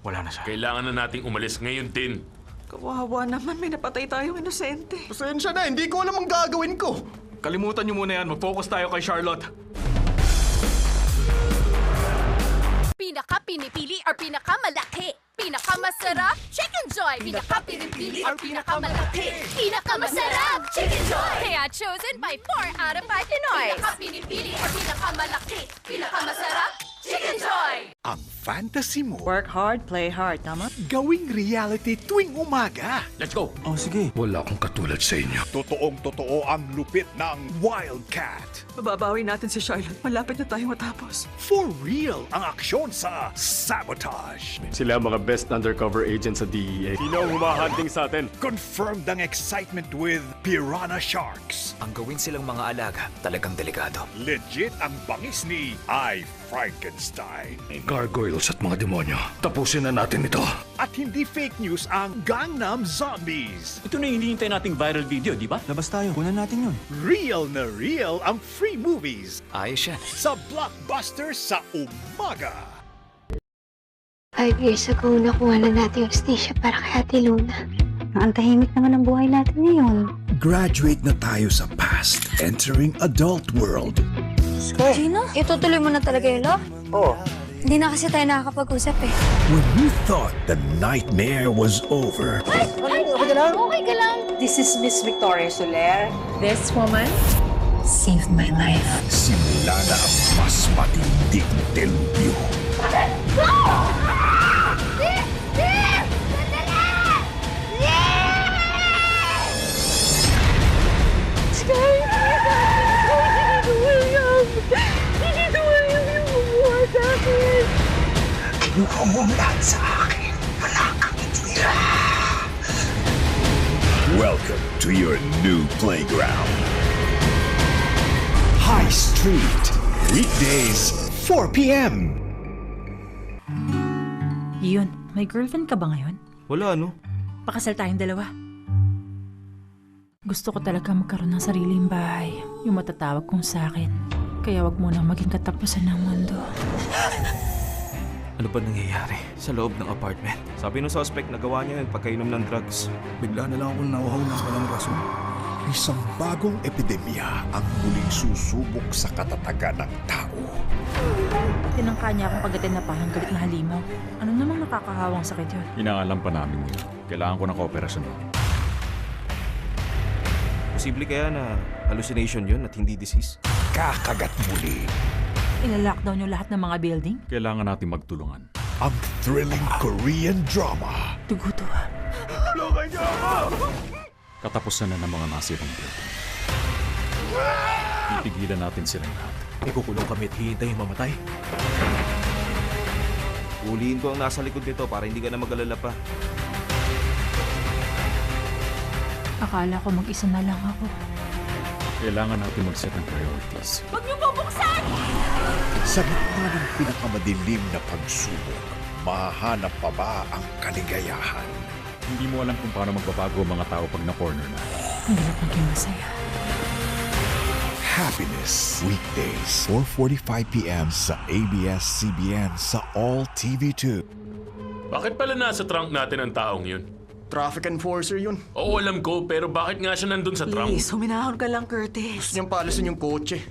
Wala na siya. Kailangan na nating umalis ngayon din. Kawawa naman, may napatay tayong inosente. Pasensya na, hindi ko alam ang gagawin ko. Kalimutan niyo muna yan. Mag-focus tayo kay Charlotte. Pinaka-pinipili or pinakamalaki? Pinakamasarap? Chicken Joy! Pinaka-pinipili or pinakamalaki? Pinakamasarap! Chicken Joy! Kaya chosen by 4 out of 5 Pinoy! Pinaka-pinipili or pinakamalaki? Pinakamasarap? Chicken Joy! Ang fantasy mo, Work hard, play hard, tama? gawing reality tuwing umaga. Let's go. Oh, sige. Wala akong katulad sa inyo. Totoong-totoo ang lupit ng Wildcat. Mababawi natin si Charlotte. Malapit na tayo matapos. For real ang aksyon sa Sabotage. Sila ang mga best undercover agents sa DEA. Sino ang humahunting sa atin? Confirmed ang excitement with Piranha Sharks. Ang gawin silang mga alaga, talagang delikado. Legit ang bangis ni I, Frankenstein. Gargoyles at mga demonyo. Tapusin na natin ito. At hindi fake news ang Gangnam Zombies. Ito na yung hinihintay nating viral video, di ba? Labas tayo. Kunan natin yun. Real na real ang free movies Ayos yan. sa Blockbuster sa umaga. 5 years ago, nakuha na natin yung stisya para kay Ate Luna. Ang tahimik naman ang buhay natin ngayon. Graduate na tayo sa past, entering adult world. Gino, itutuloy mo na talaga yun, lo? Oo. Hindi na kasi tayo nakakapag-usap eh. When you thought the nightmare was over, Okay ka lang? This is Miss Victoria Soler. This woman? Saved my life. simula na ang mas matinding delubyo. Kinuha mo ang lahat sa akin. Wala kang itira. Welcome to your new playground. High Street. Weekdays, 4 p.m. Yun, may girlfriend ka ba ngayon? Wala, no? Pakasal tayong dalawa. Gusto ko talaga magkaroon ng sariling bahay. Yung matatawag kong sa akin. Kaya wag mo nang maging katapusan ng mundo. Ano ba nangyayari sa loob ng apartment? Sabi ng suspect, nagawa niya yun pagkainom ng drugs. Bigla na lang akong nauhaw ng walang rason. Isang bagong epidemya ang muling susubok sa katatagan ng tao. Tinangka niya akong kagatin na parang galit na halimaw. Ano namang nakakahawang sakit yun? Inaalam pa namin yun. Kailangan ko ng kooperasyon. Posible kaya na hallucination yun at hindi disease? Kakagat muli Ilalockdown yung lahat ng mga building? Kailangan natin magtulungan. ang thrilling Korean drama. Tuguto. Katapusan na ng mga nasirang building. Pipigilan natin silang lahat. Ikukulong kami at hihintayin mamatay. Ulihin ko ang nasa likod nito para hindi ka na mag-alala pa. Akala ko mag-isa na lang ako. Kailangan natin mag-set ng priorities. Huwag niyo bubuksan! Sa gitna ng pinakamadilim na pagsubok, mahanap pa ba ang kaligayahan? Hindi mo alam kung paano magbabago ang mga tao pag na-corner na. Ang hirap maging masaya. Happiness. Weekdays, 4:45 p.m. sa ABS-CBN sa All TV2. Bakit pala nasa trunk natin ang taong yun? Traffic enforcer yun. Oo, alam ko, pero bakit nga siya nandun sa trunk? Please, huminahon ka lang, Curtis. Gusto niyang palasin yung kotse.